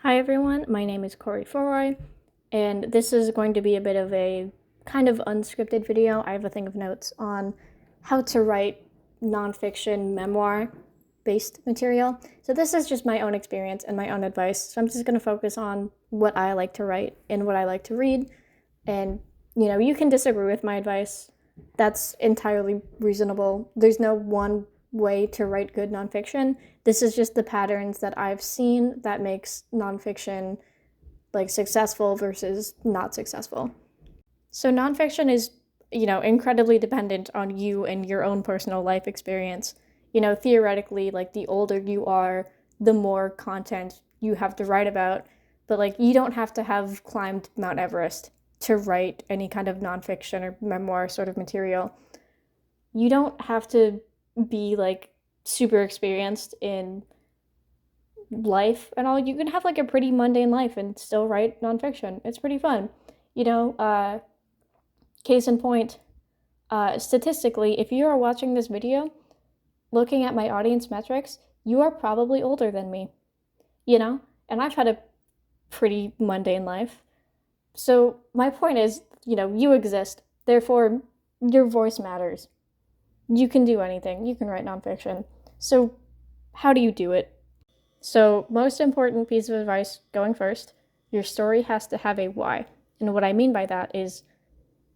Hi everyone, my name is phoroi, and this is going to be a bit of a kind of unscripted video. I have a thing of notes on how to write nonfiction memoir based material. So this is just my own experience and my own advice. So I'm just going to focus on what I like to write and what I like to read. And you can disagree with my advice. That's entirely reasonable. There's no one way to write good nonfiction. This is just the patterns that I've seen that makes nonfiction like successful versus not successful. So nonfiction is, incredibly dependent on you and your own personal life experience. Theoretically, like the older you are, the more content you have to write about. But like you don't have to have climbed Mount Everest to write any kind of nonfiction or memoir sort of material. You don't have to be like super experienced in life and all. You can have like a pretty mundane life and still write nonfiction. It's pretty fun. You know, uh, Case in point, statistically, if you are watching this video, looking at my audience metrics, you are probably older than me, and I've had a pretty mundane life. So my point is, you exist. Therefore, your voice matters. You can do anything. You can write nonfiction. So how do you do it? So, most important piece of advice going first, your story has to have a why. And what I mean by that is,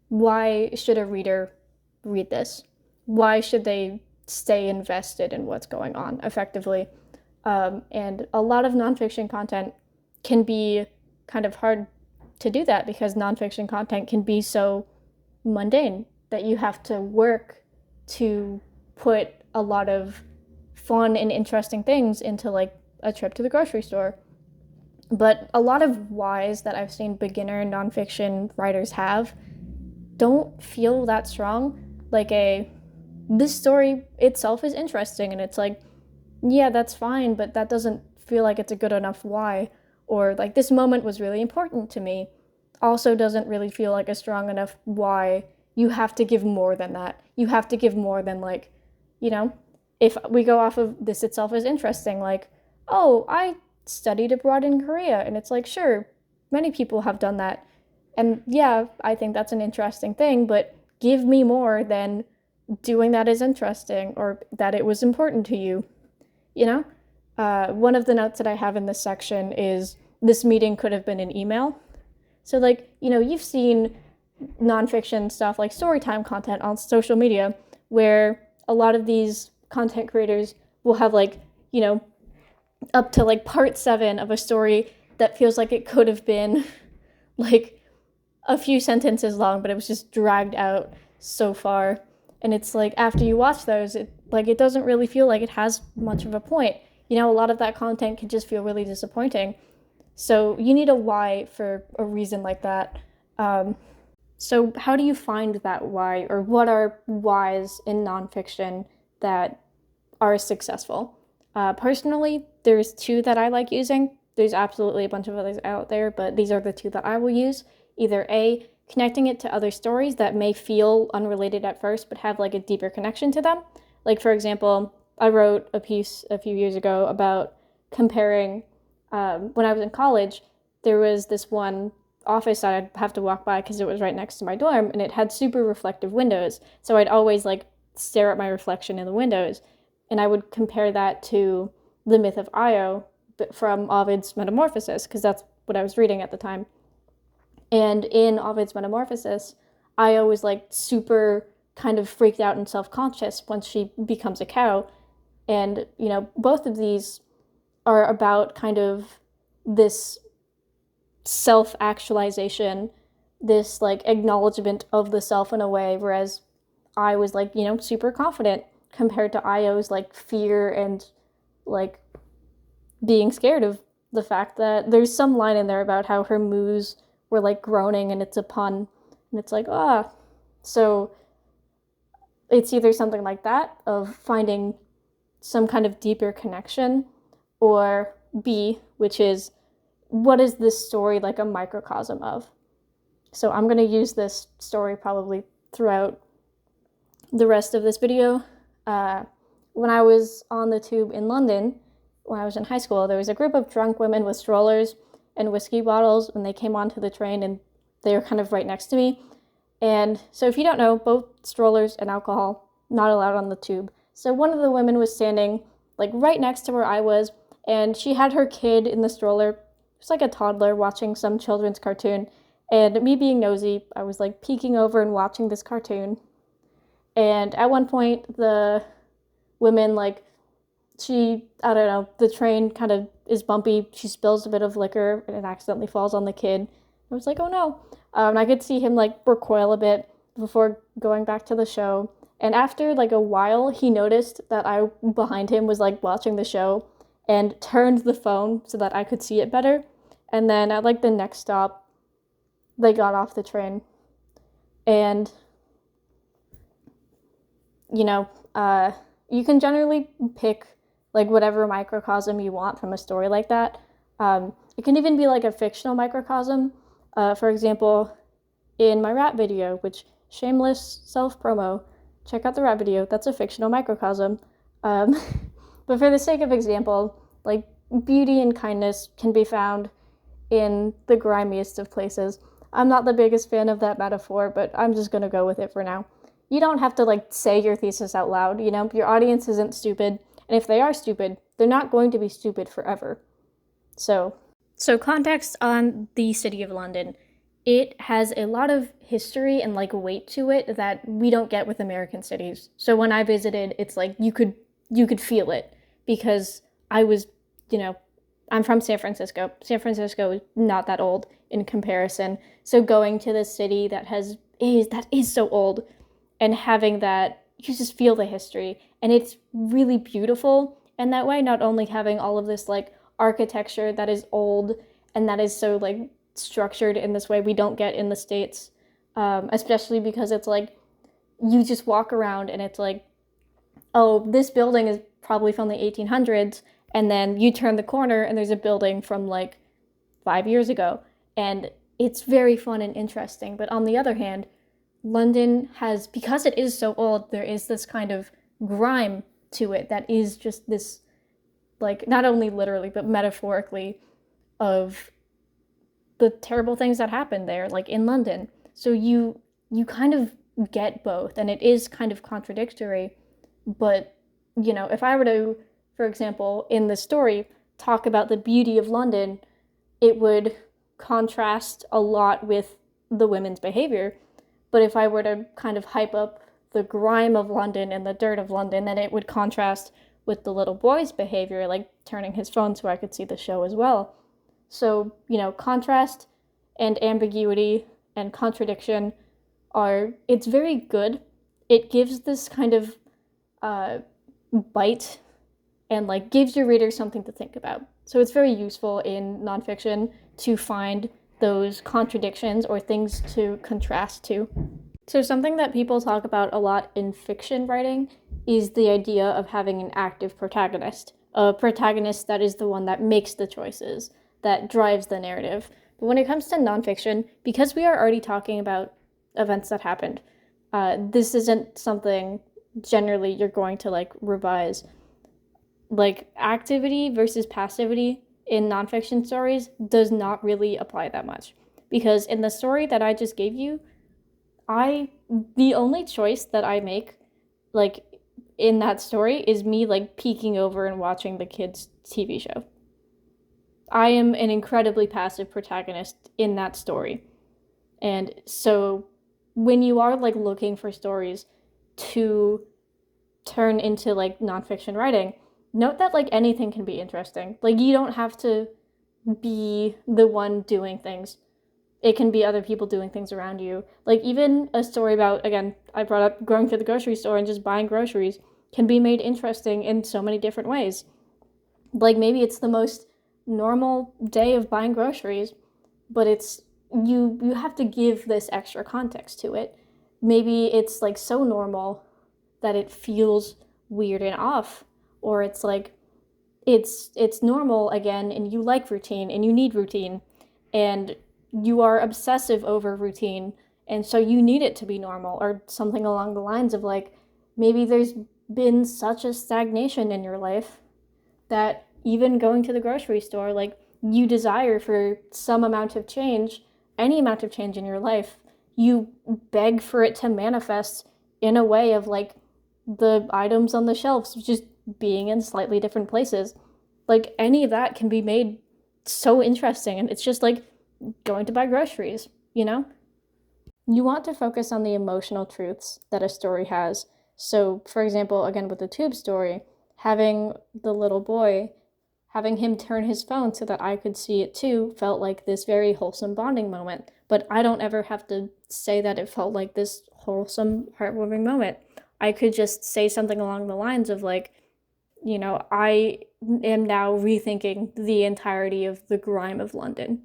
why should a reader read this? Why should they stay invested in what's going on effectively? And a lot of nonfiction content can be kind of hard to do that because nonfiction content can be so mundane that you have to work to put a lot of fun and interesting things into like a trip to the grocery store. But a lot of whys that I've seen beginner nonfiction writers have don't feel that strong. This story itself is interesting, and it's like, yeah, that's fine, but that doesn't feel like it's a good enough why. Or like, this moment was really important to me, also doesn't really feel like a strong enough why. You have to give more than that. You have to give more than like, you know, if we go off of this itself is interesting, like, oh, I studied abroad in Korea, and it's like, sure, many people have done that. And yeah, I think that's an interesting thing, but give me more than doing that is interesting or that it was important to you, you know? One of the notes that I have in this section is this meeting could have been an email. So, like, you've seen nonfiction stuff like storytime content on social media where a lot of these content creators will have, like, up to like part 7 of a story that feels like it could have been like a few sentences long, but it was just dragged out so far. And it's like, after you watch those, it doesn't really feel like it has much of a point. A lot of that content can just feel really disappointing. So you need a why for a reason like that. So how do you find that why, or what are whys in nonfiction that are successful? Personally, there's 2 that I like using. There's absolutely a bunch of others out there, but these are the 2 that I will use. Either A, connecting it to other stories that may feel unrelated at first, but have like a deeper connection to them. Like, for example, I wrote a piece a few years ago about comparing, when I was in college, there was this one office that I'd have to walk by because it was right next to my dorm, and it had super reflective windows. So I'd always like stare at my reflection in the windows, and I would compare that to the myth of Io from Ovid's Metamorphosis, because that's what I was reading at the time. And in Ovid's Metamorphosis, Io was like super kind of freaked out and self-conscious once she becomes a cow. And, both of these are about kind of this self-actualization, this like acknowledgement of the self in a way, whereas I was like, super confident compared to Io's like fear and like being scared of the fact that there's some line in there about how her moos were like groaning, and it's a pun, and it's like, so it's either something like that of finding some kind of deeper connection, or B, which is, what is this story like a microcosm of? So I'm going to use this story probably throughout the rest of this video. When I was on the tube in London, when I was in high school, there was a group of drunk women with strollers and whiskey bottles when they came onto the train, and they were kind of right next to me. And so if you don't know, both strollers and alcohol, not allowed on the tube. So one of the women was standing like right next to where I was, and she had her kid in the stroller. It was like a toddler watching some children's cartoon. And me being nosy, I was like peeking over and watching this cartoon. And at one point, the women, like, I don't know, the train kind of is bumpy. She spills a bit of liquor and it accidentally falls on the kid. I was like, oh no. I could see him like recoil a bit before going back to the show. And after like a while, he noticed that I behind him was like watching the show and turned the phone so that I could see it better. And then at like the next stop, they got off the train. And, you know, you can generally pick like whatever microcosm you want from a story like that. It can even be like a fictional microcosm. For example, in my rap video, which shameless self-promo, check out the rap video, that's a fictional microcosm. But for the sake of example, like beauty and kindness can be found in the grimiest of places. I'm not the biggest fan of that metaphor, but I'm just gonna go with it for now. You don't have to like say your thesis out loud, you know? Your audience isn't stupid, and if they are stupid, they're not going to be stupid forever. So context on the city of London. It has a lot of history and like weight to it that we don't get with American cities. So when I visited, it's like you could feel it because I was, you know, I'm from San Francisco. San Francisco is not that old in comparison. So going to this city that is so old and having that, you just feel the history, and it's really beautiful. And that way, not only having all of this like architecture that is old and that is so like structured in this way we don't get in the States, especially because it's like you just walk around and it's like, oh, this building is probably from the 1800s, and then you turn the corner and there's a building from like 5 years ago, and it's very fun and interesting. But on the other hand, London has, because it is so old, there is this kind of grime to it that is just this, like, not only literally but metaphorically, of the terrible things that happen there, like in London. So you kind of get both, and it is kind of contradictory. But, you know, if I were to, for example, in the story, talk about the beauty of London, it would contrast a lot with the women's behavior. But if I were to kind of hype up the grime of London and the dirt of London, then it would contrast with the little boy's behavior, like turning his phone so I could see the show as well. So, you know, contrast and ambiguity and contradiction it's very good. It gives this kind of bite and like gives your reader something to think about. So it's very useful in nonfiction to find those contradictions or things to contrast to. So something that people talk about a lot in fiction writing is the idea of having an active protagonist. A protagonist that is the one that makes the choices, that drives the narrative. But when it comes to nonfiction, because we are already talking about events that happened, this isn't something generally you're going to like revise. Like activity versus passivity in nonfiction stories does not really apply that much. Because in the story that I just gave you, the only choice that I make, like, in that story is me, like, peeking over and watching the kids' TV show. I am an incredibly passive protagonist in that story. And so when you are, like, looking for stories to turn into, like, nonfiction writing, note that, like, anything can be interesting. Like, you don't have to be the one doing things. It can be other people doing things around you. Like, even a story about, again, I brought up going to the grocery store and just buying groceries can be made interesting in so many different ways. Like, maybe it's the most normal day of buying groceries, but it's, you have to give this extra context to it. Maybe it's, like, so normal that it feels weird and off, or it's, like, it's normal again, and you like routine, and you need routine, and you are obsessive over routine, and so you need it to be normal, or something along the lines of, like, maybe there's been such a stagnation in your life that even going to the grocery store, like, you desire for some amount of change, any amount of change in your life. You beg for it to manifest in a way of, like, the items on the shelves just being in slightly different places. Like, any of that can be made so interesting, and it's just like going to buy groceries, you know? You want to focus on the emotional truths that a story has. So, for example, again with the tube story, having the little boy, having him turn his phone so that I could see it too, felt like this very wholesome bonding moment. But I don't ever have to say that it felt like this wholesome, heartwarming moment. I could just say something along the lines of, like, I am now rethinking the entirety of the grime of London.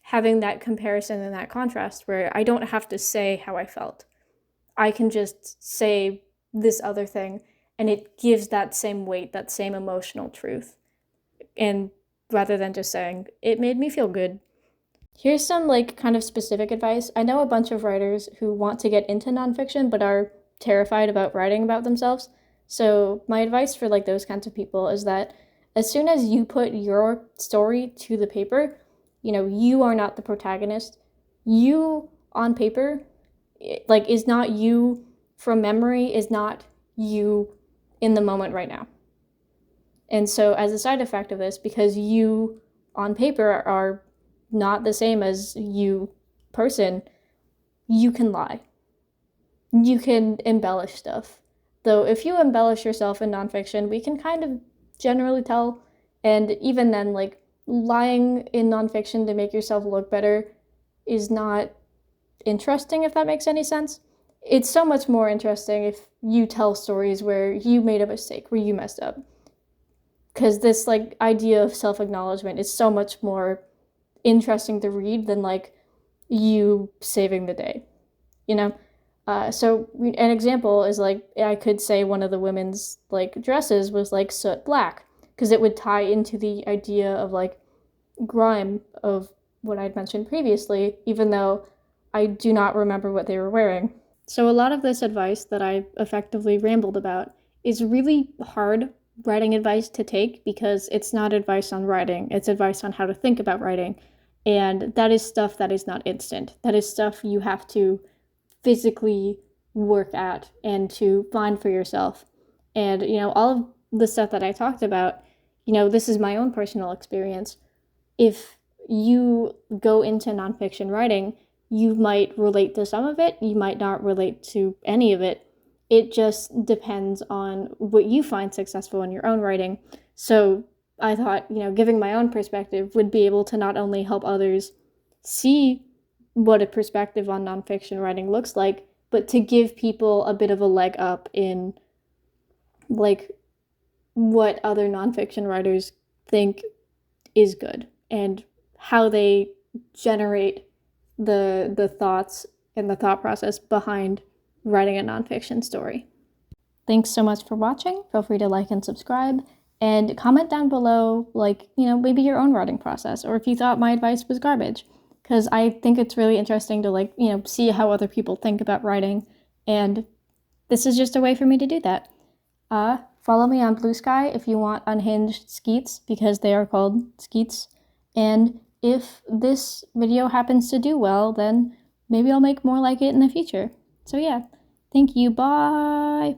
Having that comparison and that contrast where I don't have to say how I felt. I can just say this other thing, and it gives that same weight, that same emotional truth. And rather than just saying, it made me feel good. Here's some, like, kind of specific advice. I know a bunch of writers who want to get into nonfiction but are terrified about writing about themselves. So my advice for, like, those kinds of people is that as soon as you put your story to the paper, you are not the protagonist. You on paper, like, is not you from memory, is not you in the moment right now. And so as a side effect of this, because you on paper are not the same as you person, you can lie. You can embellish stuff. Though if you embellish yourself in nonfiction, we can kind of generally tell. And even then, like, lying in nonfiction to make yourself look better is not interesting, if that makes any sense. It's so much more interesting if you tell stories where you made a mistake, where you messed up. Because this, like, idea of self-acknowledgement is so much more interesting to read than, like, you saving the day, So an example is, like, I could say one of the women's, like, dresses was, like, soot black, because it would tie into the idea of, like, grime of what I'd mentioned previously, even though I do not remember what they were wearing. So a lot of this advice that I effectively rambled about is really hard writing advice to take, because it's not advice on writing, it's advice on how to think about writing. And that is stuff that is not instant. That is stuff you have to physically work at and to find for yourself. And, all of the stuff that I talked about, this is my own personal experience. If you go into nonfiction writing, you might relate to some of it, you might not relate to any of it. It just depends on what you find successful in your own writing. So I thought, giving my own perspective would be able to not only help others see what a perspective on nonfiction writing looks like, but to give people a bit of a leg up in, like, what other nonfiction writers think is good and how they generate the thoughts and the thought process behind writing a nonfiction story. Thanks so much for watching. Feel free to like and subscribe, and comment down below, like, maybe your own writing process, or if you thought my advice was garbage, because I think it's really interesting to, like, see how other people think about writing, and this is just a way for me to do that. Follow me on Bluesky if you want unhinged skeets, because they are called skeets, and if this video happens to do well, then maybe I'll make more like it in the future. So yeah, thank you, bye!